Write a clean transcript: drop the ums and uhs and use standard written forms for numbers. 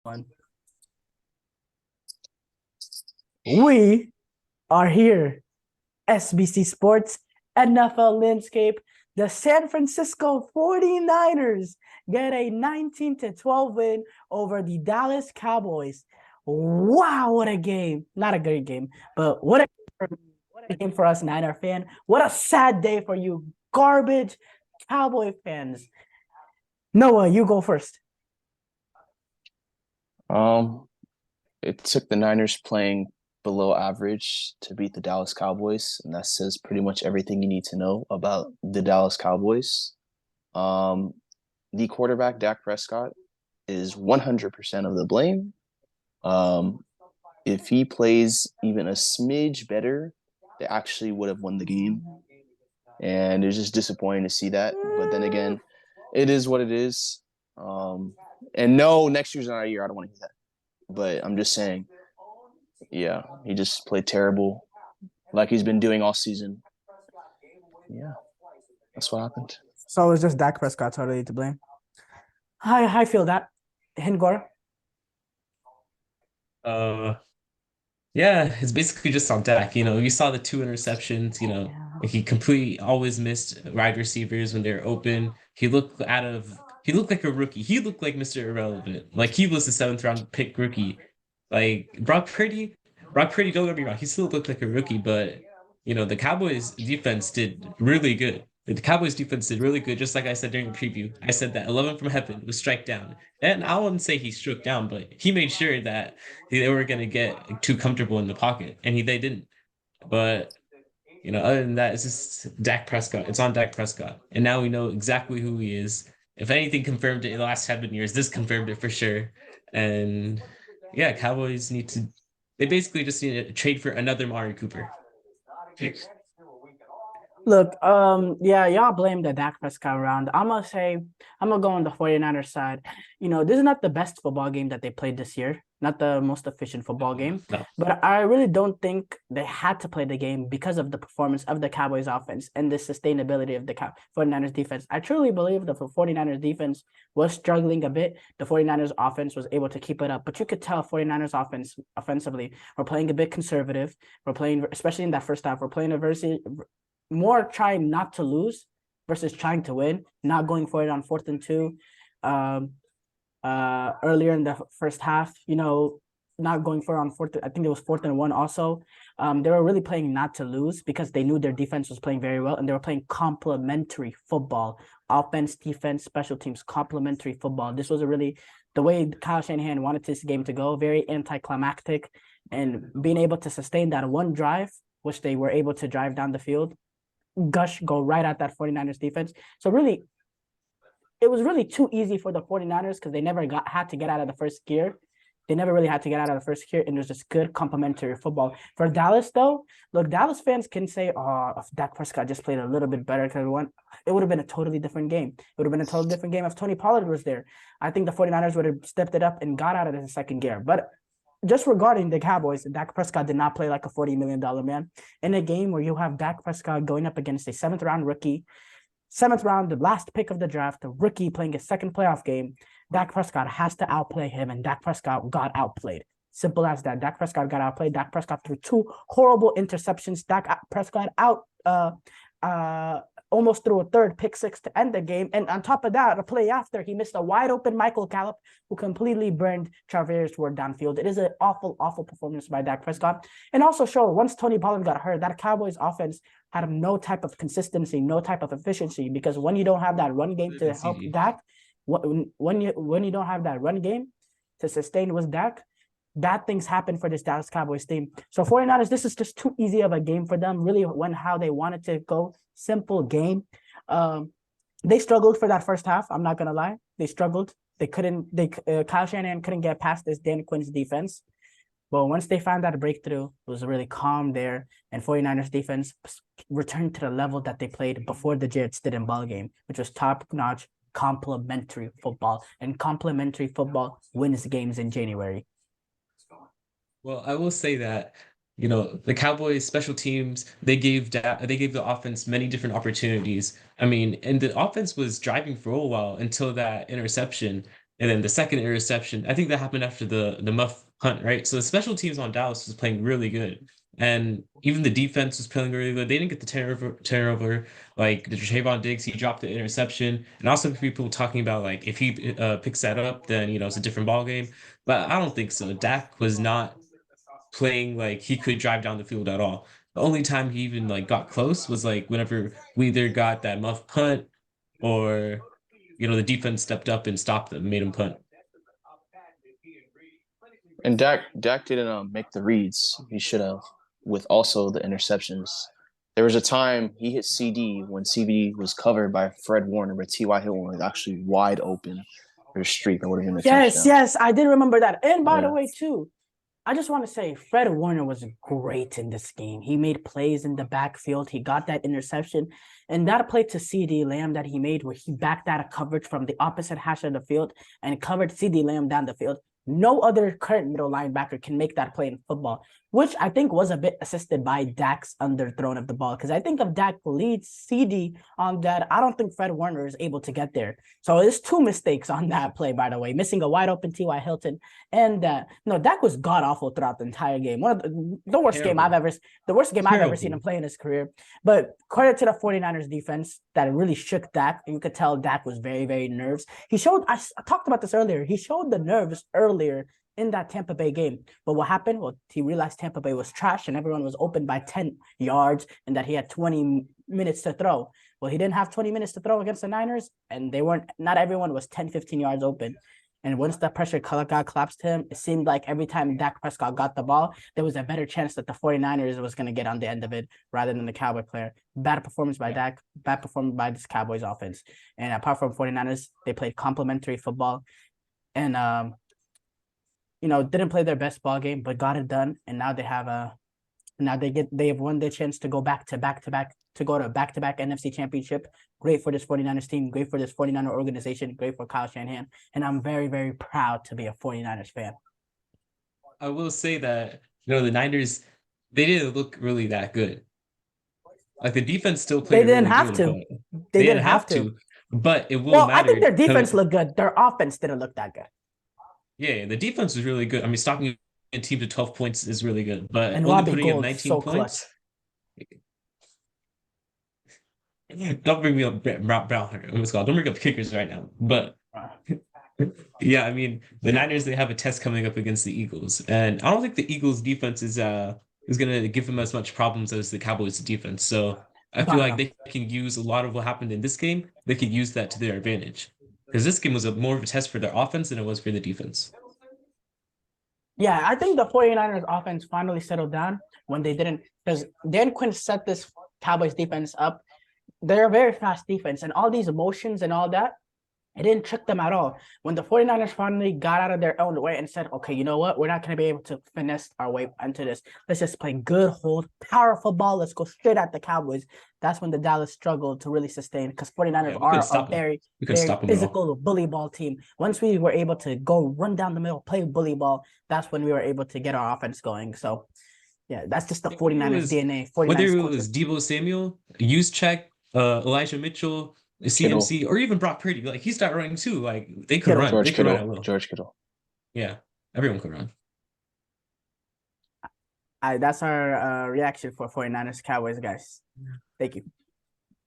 One. We are here. SBC Sports, NFL Landscape. The San Francisco 49ers get a 19-12 win over the Dallas Cowboys. Wow, what a game. Not a great game, but what a game for us Niner fan. What a sad day for you garbage Cowboy fans. Noah, you go first. Um, it took the Niners playing below average to beat the Dallas Cowboys, and that says pretty much everything you need to know about the Dallas Cowboys. Um, the quarterback, Dak Prescott, is 100% of the blame. Um, if he plays even a smidge better, they actually would have won the game. And it's just disappointing to see that. But then again, it is what it is. And no, next year's not our year. I don't want to hear that. But I'm just saying, yeah, he just played terrible, like he's been doing all season. Yeah, that's what happened. So it's just Dak Prescott totally to blame. I feel that. Hingor. Uh, yeah, it's basically just on deck. You saw the two interceptions. Yeah. Like he completely always missed wide receivers when they're open. He looked like a rookie. He looked like Mr. Irrelevant. Like he was the seventh round pick rookie. Like Brock Purdy, don't get me wrong, he still looked like a rookie, but the Cowboys defense did really good. The Cowboys defense did really good, just like I said during the preview. I said that 11 from heaven was strike down. And I wouldn't say he struck down, but he made sure that they were going to get too comfortable in the pocket, and they didn't. But other than that, it's just Dak Prescott. It's on Dak Prescott, and now we know exactly who he is. If anything confirmed it in the last 7 years, this confirmed it for sure. And yeah, Cowboys need to. They basically just need to trade for another Mari Cooper. Look, yeah, y'all blame the Dak Prescott round. I'm gonna go on the 49ers side. This is not the best football game that they played this year, not the most efficient football game. No, But I really don't think they had to play the game because of the performance of the Cowboys offense and the sustainability of the 49ers defense. I truly believe the 49ers defense was struggling a bit. The 49ers offense was able to keep it up, but you could tell 49ers offensively were playing a bit conservative. We're playing, especially in that first half, we're playing a very more trying not to lose versus trying to win, not going for it on 4th and 2. Earlier in the first half, not going for it on fourth. I think it was 4th and 1 also. They were really playing not to lose because they knew their defense was playing very well and they were playing complementary football. Offense, defense, special teams, complementary football. This was a really the way Kyle Shanahan wanted this game to go, very anticlimactic, and being able to sustain that one drive, which they were able to drive down the field, go right at that 49ers defense. So really, it was really too easy for the 49ers because they never had to get out of the first gear. They never really had to get out of the first gear, and it was just good complementary football. For Dallas, though, look, Dallas fans can say, oh, if Dak Prescott just played a little bit better, because it would have been a totally different game. It would have been a totally different game if Tony Pollard was there. I think the 49ers would have stepped it up and got out of the second gear. But just regarding the Cowboys, Dak Prescott did not play like a $40 million man. In a game where you have Dak Prescott going up against a seventh round rookie, seventh round, the last pick of the draft, the rookie playing a second playoff game, Dak Prescott has to outplay him, and Dak Prescott got outplayed. Simple as that. Dak Prescott got outplayed. Dak Prescott threw two horrible interceptions. Dak Prescott almost threw a third pick six to end the game. And on top of that, a play after, he missed a wide open Michael Gallup who completely burned Travis Ward downfield. It is an awful, awful performance by Dak Prescott. And also show once Tony Pollard got hurt, that Cowboys offense had no type of consistency, no type of efficiency, because when you don't have that run game to help Dak, when you don't have that run game to sustain with Dak, bad things happen for this Dallas Cowboys team. So 49ers, this is just too easy of a game for them. Really went how they wanted to go. Simple game. They struggled for that first half. I'm not gonna lie. They struggled. Kyle Shanahan couldn't get past this Dan Quinn's defense. But once they found that breakthrough, it was really calm there. And 49ers defense returned to the level that they played before the Jarrett Stidham ball game, which was top-notch complementary football. And complementary football wins games in January. Well, I will say that the Cowboys special teams, they gave the offense many different opportunities. I mean, and the offense was driving for a while until that interception. And then the second interception, I think that happened after the muff punt, right? So the special teams on Dallas was playing really good. And even the defense was playing really good. They didn't get the turnover. Like the Trayvon Diggs, he dropped the interception. And also people talking about like if he picks that up, then it's a different ball game. But I don't think so. Dak was not playing like he could drive down the field at all. The only time he even like got close was like whenever we either got that muff punt or the defense stepped up and stopped them, made him punt. And Dak didn't make the reads he should have, with also the interceptions. There was a time he hit CD when CD was covered by Fred Warner, but T.Y. Hilton was actually wide open for a streak. That would have been a touchdown. Yes, I did remember that. And by the Yeah. way, too, I just want to say Fred Warner was great in this game. He made plays in the backfield. He got that interception. And that play to CD Lamb that he made where he backed out of coverage from the opposite hash of the field and covered CD Lamb down the field. No other current middle linebacker can make that play in football, which I think was a bit assisted by Dak's underthrown of the ball. Because I think if Dak leads CD on that, I don't think Fred Warner is able to get there. So there's two mistakes on that play, by the way. Missing a wide open T.Y. Hilton. And Dak was god-awful throughout the entire game. One of the worst game I've ever seen him play in his career. But credit to the 49ers defense that really shook Dak. You could tell Dak was very, very nervous. I talked about this earlier. He showed the nerves earlier in that Tampa Bay game. But what happened? Well, he realized Tampa Bay was trash and everyone was open by 10 yards and that he had 20 minutes to throw. Well, he didn't have 20 minutes to throw against the Niners, and not everyone was 10, 15 yards open. And once the pressure got collapsed to him, it seemed like every time Dak Prescott got the ball, there was a better chance that the 49ers was going to get on the end of it rather than the Cowboy player. Bad performance by Dak, bad performance by this Cowboys offense. And apart from 49ers, they played complimentary football and, didn't play their best ball game, but got it done. And now they have they have won their chance to go back to back-to-back NFC championship. Great for this 49ers team, great for this 49er organization, great for Kyle Shanahan. And I'm very, very proud to be a 49ers fan. I will say that, the Niners, they didn't look really that good. Like the defense still played. They didn't have to. They didn't have to. But it will matter. I think their defense looked good. Their offense didn't look that good. Yeah, the defense was really good. I mean, stopping a team to 12 points is really good, but and only putting up 19 points. Don't bring me up Brown. Don't bring up kickers right now. But yeah, I mean, the Niners, they have a test coming up against the Eagles, and I don't think the Eagles defense is gonna give them as much problems as the Cowboys defense. So I feel like they can use a lot of what happened in this game. They could use that to their advantage. Because this game was more of a test for their offense than it was for the defense. Yeah, I think the 49ers offense finally settled down when they didn't, because Dan Quinn set this Cowboys defense up. They're a very fast defense, and all these emotions and all that, it didn't trick them at all. When the 49ers finally got out of their own way and said, okay, you know what? We're not going to be able to finesse our way into this. Let's just play good, hold, powerful ball. Let's go straight at the Cowboys. That's when the Dallas struggled to really sustain, because 49ers are a very physical bully ball team. Once we were able to go run down the middle, play bully ball, that's when we were able to get our offense going. So, yeah, that's just the 49ers DNA. 49ers whether it was Deebo Samuel, Juszczyk, Elijah Mitchell, CMC, or even Brock Purdy, like he started running too. Like they could run. George Kittle. Yeah, everyone could run. That's our reaction for 49ers Cowboys, guys. Thank you.